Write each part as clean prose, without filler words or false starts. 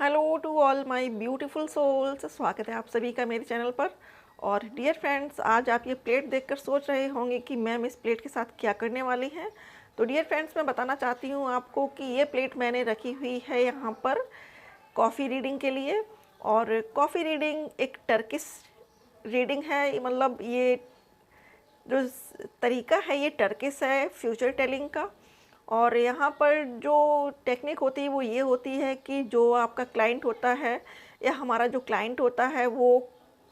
Hello to all my beautiful souls, स्वागत है आप सभी का मेरे चैनल पर। और डियर फ्रेंड्स, आज आप ये प्लेट देखकर सोच रहे होंगे कि मैम इस प्लेट के साथ क्या करने वाली हैं। तो डियर फ्रेंड्स, मैं बताना चाहती हूँ आपको कि ये प्लेट मैंने रखी हुई है यहाँ पर कॉफ़ी रीडिंग के लिए। और कॉफ़ी रीडिंग एक टर्किश रीडिंग है, मतलब ये जो तरीका है ये टर्किश है फ्यूचर टेलिंग का। और यहाँ पर जो टेक्निक होती है वो ये होती है कि जो आपका क्लाइंट होता है या हमारा जो क्लाइंट होता है वो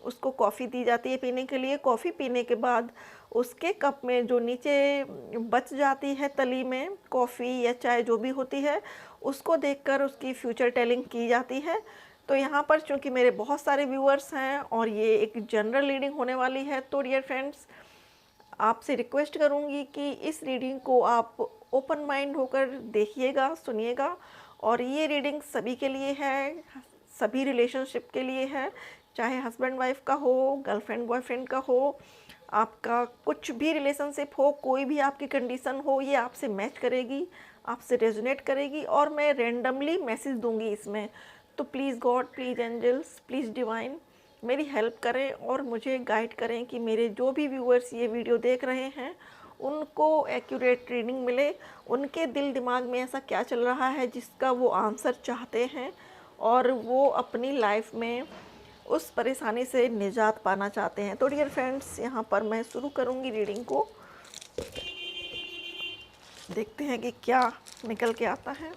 उसको कॉफ़ी दी जाती है पीने के लिए। कॉफ़ी पीने के बाद उसके कप में जो नीचे बच जाती है तली में कॉफ़ी या चाय जो भी होती है, उसको देखकर उसकी फ्यूचर टेलिंग की जाती है। तो यहाँ पर चूँकि मेरे बहुत सारे व्यूअर्स हैं और ये एक जनरल रीडिंग होने वाली है, तो डियर फ्रेंड्स आपसे रिक्वेस्ट करूँगी कि इस रीडिंग को आप ओपन माइंड होकर देखिएगा, सुनिएगा। और ये रीडिंग सभी के लिए है, सभी रिलेशनशिप के लिए है, चाहे हस्बैंड वाइफ का हो, गर्लफ्रेंड बॉयफ्रेंड का हो, आपका कुछ भी रिलेशनशिप हो, कोई भी आपकी कंडीशन हो, ये आपसे मैच करेगी, आपसे रेजोनेट करेगी। और मैं रेंडमली मैसेज दूंगी इसमें। तो please God, please angels, please divine मेरी हेल्प करें और मुझे गाइड करें कि मेरे जो भी व्यूअर्स ये वीडियो देख रहे हैं उनको एक्यूरेट रीडिंग मिले। उनके दिल दिमाग में ऐसा क्या चल रहा है जिसका वो आंसर चाहते हैं और वो अपनी लाइफ में उस परेशानी से निजात पाना चाहते हैं। तो डियर फ्रेंड्स, यहाँ पर मैं शुरू करूँगी रीडिंग को। देखते हैं कि क्या निकल के आता है।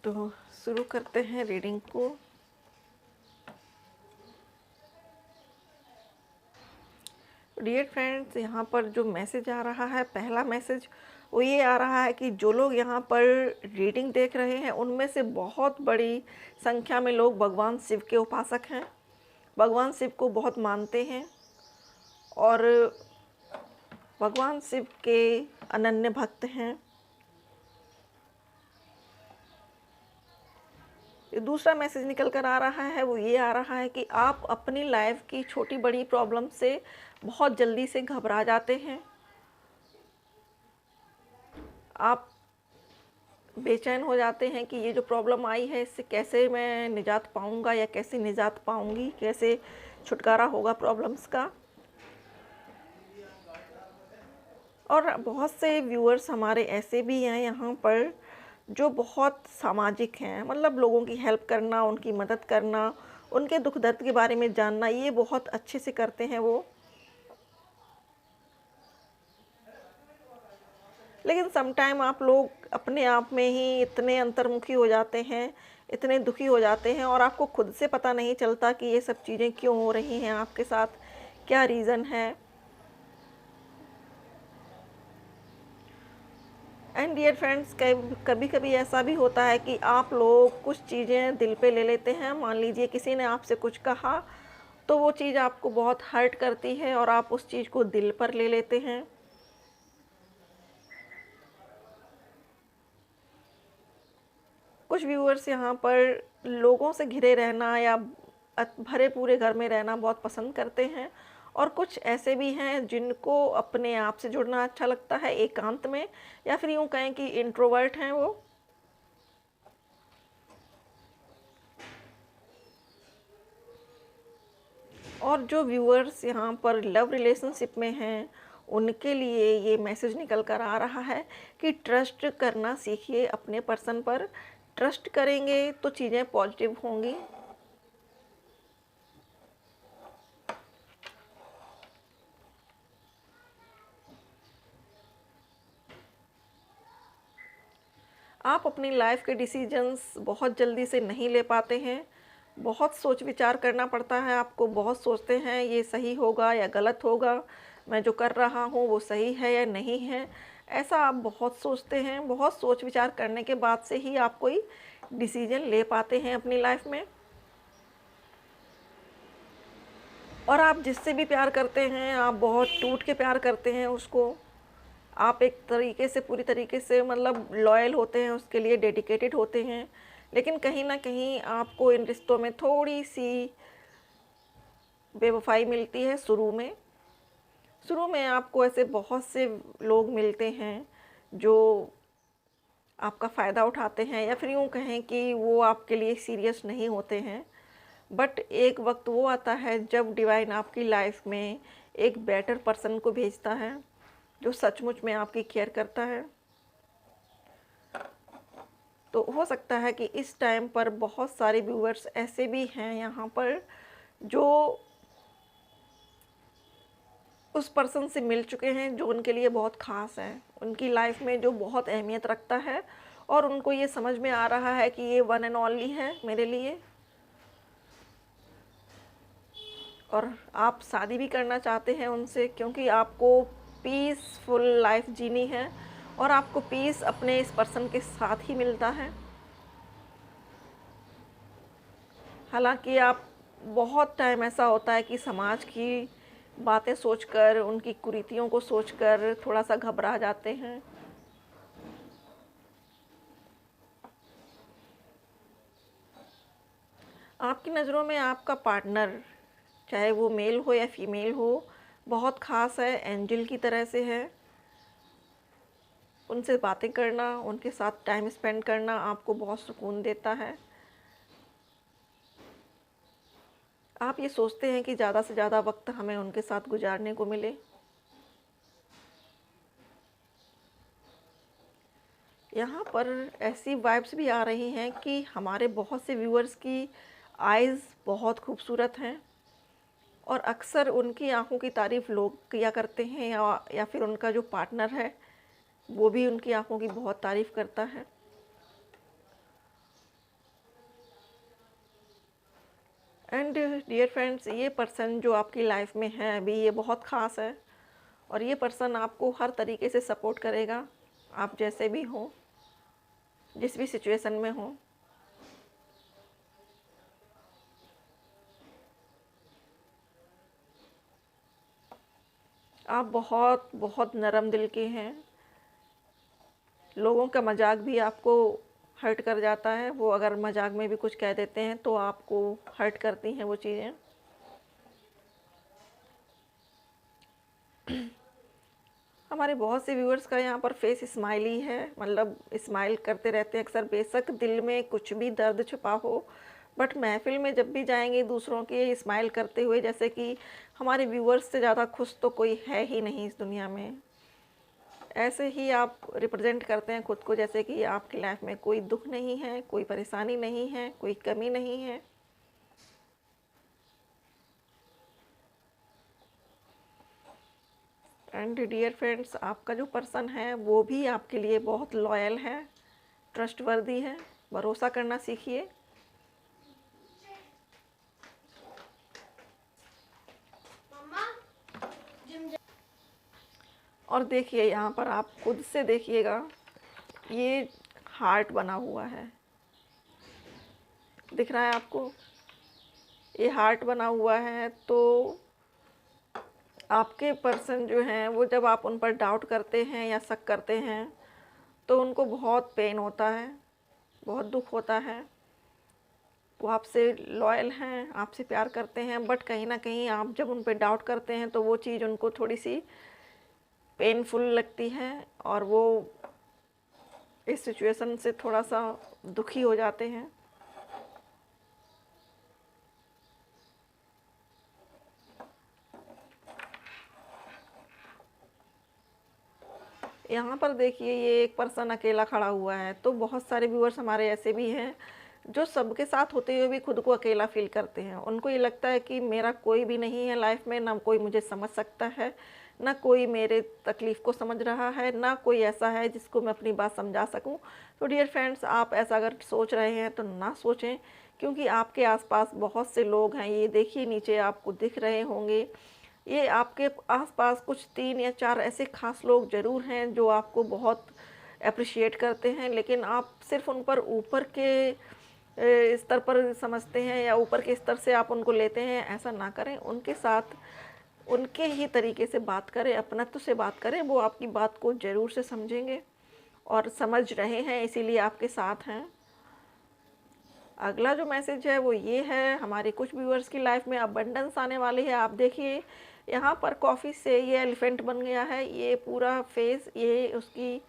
तो शुरू करते हैं रीडिंग को। डियर फ्रेंड्स, यहाँ पर जो मैसेज आ रहा है, पहला मैसेज वो ये आ रहा है कि जो लोग यहाँ पर रीडिंग देख रहे हैं उनमें से बहुत बड़ी संख्या में लोग भगवान शिव के उपासक हैं, भगवान शिव को बहुत मानते हैं और भगवान शिव के अनन्य भक्त हैं। दूसरा मैसेज निकल कर आ रहा है वो ये आ रहा है कि आप अपनी लाइफ की छोटी बड़ी प्रॉब्लम से बहुत जल्दी से घबरा जाते हैं। आप बेचैन हो जाते हैं कि ये जो प्रॉब्लम आई है इससे कैसे मैं निजात पाऊंगा या कैसे निजात पाऊंगी, कैसे छुटकारा होगा प्रॉब्लम्स का। और बहुत से व्यूअर्स हमारे ऐसे भी हैं यहाँ पर जो बहुत सामाजिक हैं, मतलब लोगों की हेल्प करना, उनकी मदद करना, उनके दुख दर्द के बारे में जानना, ये बहुत अच्छे से करते हैं वो। लेकिन समटाइम आप लोग अपने आप में ही इतने अंतर्मुखी हो जाते हैं, इतने दुखी हो जाते हैं और आपको खुद से पता नहीं चलता कि ये सब चीज़ें क्यों हो रही हैं आपके साथ, क्या रीज़न है। एंड डियर फ्रेंड्स, कभी कभी ऐसा भी होता है कि आप लोग कुछ चीज़ें दिल पे ले लेते हैं। मान लीजिए किसी ने आपसे कुछ कहा तो वो चीज़ आपको बहुत हर्ट करती है और आप उस चीज़ को दिल पर ले लेते हैं। कुछ व्यूअर्स यहाँ पर लोगों से घिरे रहना या भरे पूरे घर में रहना बहुत पसंद करते हैं। और कुछ ऐसे भी हैं जिनको अपने आप से जुड़ना अच्छा लगता है एकांत में, या फिर यूँ कहें कि इंट्रोवर्ट हैं वो। और जो व्यूअर्स यहाँ पर लव रिलेशनशिप में हैं उनके लिए ये मैसेज निकल कर आ रहा है कि ट्रस्ट करना सीखिए अपने पर्सन पर। ट्रस्ट करेंगे तो चीज़ें पॉजिटिव होंगी। आप अपनी लाइफ के डिसीजंस बहुत जल्दी से नहीं ले पाते हैं, बहुत सोच विचार करना पड़ता है आपको। बहुत सोचते हैं ये सही होगा या गलत होगा, मैं जो कर रहा हूँ वो सही है या नहीं है। ऐसा आप बहुत सोचते हैं, बहुत सोच विचार करने के बाद से ही आप कोई डिसीजन ले पाते हैं अपनी लाइफ में। और आप जिससे भी प्यार करते हैं आप बहुत टूट के प्यार करते हैं उसको। आप एक तरीके से पूरी तरीके से मतलब लॉयल होते हैं, उसके लिए डेडिकेटेड होते हैं, लेकिन कहीं ना कहीं आपको इन रिश्तों में थोड़ी सी बेवफाई मिलती है शुरू में आपको ऐसे बहुत से लोग मिलते हैं जो आपका फ़ायदा उठाते हैं, या फिर यूँ कहें कि वो आपके लिए सीरियस नहीं होते हैं। बट एक वक्त वो आता है जब डिवाइन आपकी लाइफ में एक बेटर पर्सन को भेजता है जो सचमुच में आपकी केयर करता है। तो हो सकता है कि इस टाइम पर बहुत सारे व्यूअर्स ऐसे भी हैं यहाँ पर जो उस पर्सन से मिल चुके हैं जो उनके लिए बहुत ख़ास है, उनकी लाइफ में जो बहुत अहमियत रखता है, और उनको ये समझ में आ रहा है कि ये वन एंड ओनली है मेरे लिए। और आप शादी भी करना चाहते हैं उनसे, क्योंकि आपको पीसफुल लाइफ जीनी है और आपको पीस अपने इस पर्सन के साथ ही मिलता है। हालांकि आप बहुत टाइम ऐसा होता है कि समाज की बातें सोचकर, उनकी कुरीतियों को सोचकर थोड़ा सा घबरा जाते हैं। आपकी नज़रों में आपका पार्टनर, चाहे वो मेल हो या फीमेल हो, बहुत ख़ास है, एंजल की तरह से है। उनसे बातें करना, उनके साथ टाइम स्पेंड करना आपको बहुत सुकून देता है। आप ये सोचते हैं कि ज़्यादा से ज़्यादा वक्त हमें उनके साथ गुजारने को मिले। यहाँ पर ऐसी वाइब्स भी आ रही हैं कि हमारे बहुत से व्यूअर्स की आइज़ बहुत खूबसूरत हैं, और अक्सर उनकी आंखों की तारीफ़ लोग किया करते हैं, या फिर उनका जो पार्टनर है वो भी उनकी आंखों की बहुत तारीफ़ करता है। एंड डियर फ्रेंड्स, ये पर्सन जो आपकी लाइफ में है अभी, ये बहुत ख़ास है, और ये पर्सन आपको हर तरीके से सपोर्ट करेगा, आप जैसे भी हो, जिस भी सिचुएशन में हो। आप बहुत बहुत नरम दिल के हैं, लोगों का मजाक भी आपको हर्ट कर जाता है। वो अगर मजाक में भी कुछ कह देते हैं तो आपको हर्ट करती हैं वो चीज़ें। हमारे बहुत से व्यूअर्स का यहाँ पर फेस स्माइली है, मतलब स्माइल करते रहते हैं अक्सर, बेशक दिल में कुछ भी दर्द छुपा हो, बट महफिल में जब भी जाएंगे दूसरों के स्माइल करते हुए, जैसे कि हमारे व्यूअर्स से ज़्यादा खुश तो कोई है ही नहीं इस दुनिया में। ऐसे ही आप रिप्रेजेंट करते हैं खुद को, जैसे कि आपकी लाइफ में कोई दुख नहीं है, कोई परेशानी नहीं है, कोई कमी नहीं है। एंड डियर फ्रेंड्स, आपका जो पर्सन है वो भी आपके लिए बहुत लॉयल है, ट्रस्टवर्दी है, भरोसा करना सीखिए। और देखिए यहाँ पर आप खुद से देखिएगा, ये हार्ट बना हुआ है, दिख रहा है आपको? ये हार्ट बना हुआ है। तो आपके पर्सन जो हैं वो, जब आप उन पर डाउट करते हैं या शक करते हैं, तो उनको बहुत पेन होता है, बहुत दुख होता है। वो आपसे लॉयल हैं, आपसे प्यार करते हैं, बट कहीं ना कहीं आप जब उन पर डाउट करते हैं तो वो चीज़ उनको थोड़ी सी पेनफुल लगती है, और वो इस सिचुएशन से थोड़ा सा दुखी हो जाते हैं। यहाँ पर देखिए, ये एक पर्सन अकेला खड़ा हुआ है। तो बहुत सारे व्यूअर्स हमारे ऐसे भी हैं जो सबके साथ होते हुए भी खुद को अकेला फील करते हैं। उनको ये लगता है कि मेरा कोई भी नहीं है लाइफ में, ना कोई मुझे समझ सकता है, ना कोई मेरे तकलीफ़ को समझ रहा है, ना कोई ऐसा है जिसको मैं अपनी बात समझा सकूं। तो डियर फ्रेंड्स, आप ऐसा अगर सोच रहे हैं तो ना सोचें, क्योंकि आपके आसपास बहुत से लोग हैं। ये देखिए, नीचे आपको दिख रहे होंगे, ये आपके आसपास कुछ 3 या 4 ऐसे ख़ास लोग ज़रूर हैं जो आपको बहुत अप्रिशिएट करते हैं, लेकिन आप सिर्फ उन पर ऊपर के स्तर पर समझते हैं, या ऊपर के स्तर से आप उनको लेते हैं। ऐसा ना करें, उनके साथ उनके ही तरीके से बात करें, अपनत्व से बात करें, वो आपकी बात को ज़रूर से समझेंगे और समझ रहे हैं, इसीलिए आपके साथ हैं। अगला जो मैसेज है वो ये है, हमारे कुछ व्यूअर्स की लाइफ में अबंडेंस आने वाली है। आप देखिए यहाँ पर कॉफ़ी से ये एलिफेंट बन गया है, ये पूरा फेस, ये उसकी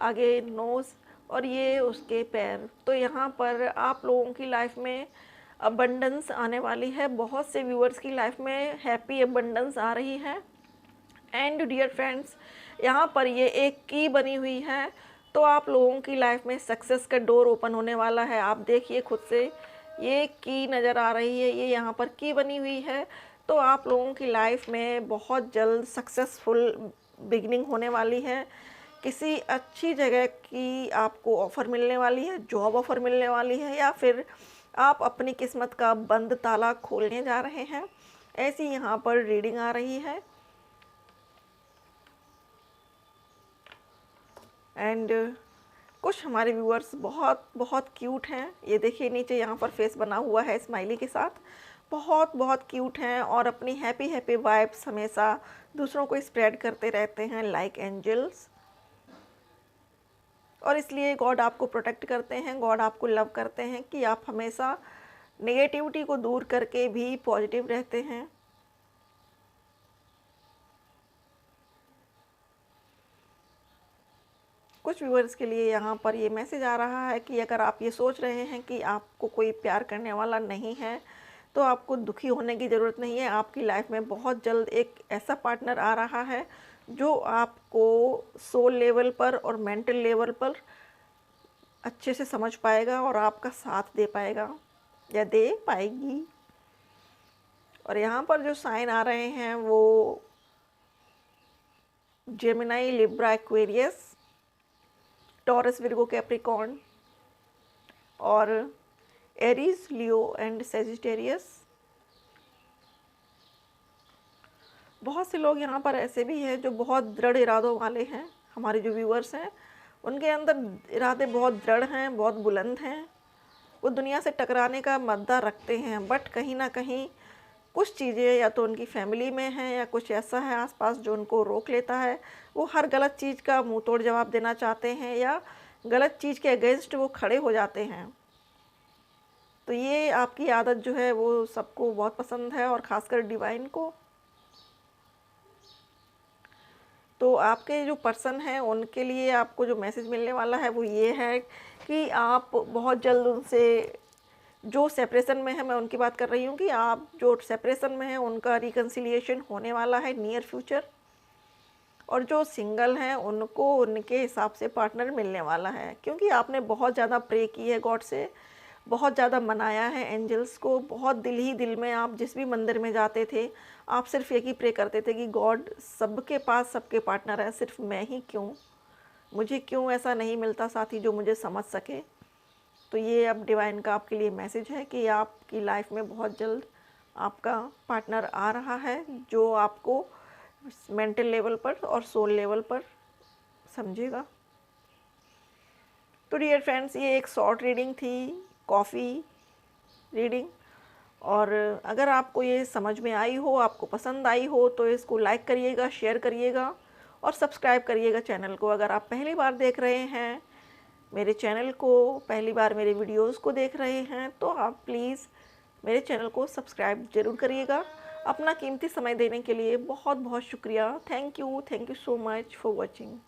आगे नोज़ और ये उसके पैर। तो यहाँ पर आप लोगों की लाइफ में अबंडेंस आने वाली है। बहुत से व्यूअर्स की लाइफ में हैप्पी अबंडेंस आ रही है। एंड डियर फ्रेंड्स, यहाँ पर ये एक की बनी हुई है, तो आप लोगों की लाइफ में सक्सेस का डोर ओपन होने वाला है। आप देखिए खुद से, ये की नज़र आ रही है, ये यहाँ पर की बनी हुई है। तो आप लोगों की लाइफ में बहुत जल्द सक्सेसफुल बिगनिंग होने वाली है। किसी अच्छी जगह की आपको ऑफ़र मिलने वाली है, जॉब ऑफ़र मिलने वाली है, या फिर आप अपनी किस्मत का बंद ताला खोलने जा रहे हैं, ऐसी यहाँ पर रीडिंग आ रही है। एंड कुछ हमारे व्यूअर्स बहुत बहुत क्यूट हैं। ये देखिए नीचे यहाँ पर फेस बना हुआ है स्माइली के साथ, बहुत बहुत क्यूट हैं और अपनी हैप्पी हैप्पी वाइब्स हमेशा दूसरों को स्प्रेड करते रहते हैं लाइक एंजल्स। और इसलिए गॉड आपको प्रोटेक्ट करते हैं, गॉड आपको लव करते हैं कि आप हमेशा नेगेटिविटी को दूर करके भी पॉजिटिव रहते हैं। कुछ व्यूअर्स के लिए यहाँ पर ये मैसेज आ रहा है कि अगर आप ये सोच रहे हैं कि आपको कोई प्यार करने वाला नहीं है, तो आपको दुखी होने की ज़रूरत नहीं है। आपकी लाइफ में बहुत जल्द एक ऐसा पार्टनर आ रहा है जो आपको सोल लेवल पर और मेंटल लेवल पर अच्छे से समझ पाएगा और आपका साथ दे पाएगा या दे पाएगी। और यहाँ पर जो साइन आ रहे हैं वो Gemini, Libra, Aquarius, taurus, Virgo, Capricorn और एरीज, लियो एंड सेजिटेरियस। बहुत से लोग यहाँ पर ऐसे भी हैं जो बहुत दृढ़ इरादों वाले हैं। हमारे जो व्यूअर्स हैं उनके अंदर इरादे बहुत दृढ़ हैं, बहुत बुलंद हैं। वो दुनिया से टकराने का मद्दा रखते हैं, बट कहीं ना कहीं कुछ चीज़ें या तो उनकी फैमिली में हैं या कुछ ऐसा है आसपास जो उनको रोक लेता है। वो हर गलत चीज़ का मुंह तोड़ जवाब देना चाहते हैं या गलत चीज़ के अगेंस्ट वो खड़े हो जाते हैं। तो ये आपकी आदत जो है वो सबको बहुत पसंद है और ख़ासकर डिवाइन को। तो आपके जो पर्सन हैं उनके लिए आपको जो मैसेज मिलने वाला है वो ये है कि आप बहुत जल्द उनसे, जो सेपरेशन में है, मैं उनकी बात कर रही हूँ, कि आप जो सेपरेशन में हैं उनका रिकन्सिलिएशन होने वाला है नियर फ्यूचर। और जो सिंगल हैं उनको उनके हिसाब से पार्टनर मिलने वाला है, क्योंकि आपने बहुत ज़्यादा प्रे की है गॉड से, बहुत ज़्यादा मनाया है एंजल्स को। बहुत दिल ही दिल में आप जिस भी मंदिर में जाते थे आप सिर्फ एक ही प्रे करते थे कि गॉड सबके पास सबके पार्टनर है, सिर्फ मैं ही क्यों, मुझे क्यों ऐसा नहीं मिलता साथी जो मुझे समझ सके। तो ये अब डिवाइन का आपके लिए मैसेज है कि आपकी लाइफ में बहुत जल्द आपका पार्टनर आ रहा है जो आपको मेंटल लेवल पर और सोल लेवल पर समझेगा। तो डियर फ्रेंड्स, ये एक शॉर्ट रीडिंग थी, कॉफ़ी रीडिंग। और अगर आपको ये समझ में आई हो, आपको पसंद आई हो, तो इसको लाइक करिएगा, शेयर करिएगा और सब्सक्राइब करिएगा चैनल को। अगर आप पहली बार देख रहे हैं मेरे चैनल को, पहली बार मेरे वीडियोस को देख रहे हैं, तो आप प्लीज़ मेरे चैनल को सब्सक्राइब ज़रूर करिएगा। अपना कीमती समय देने के लिए बहुत बहुत शुक्रिया। Thank you so much for watching.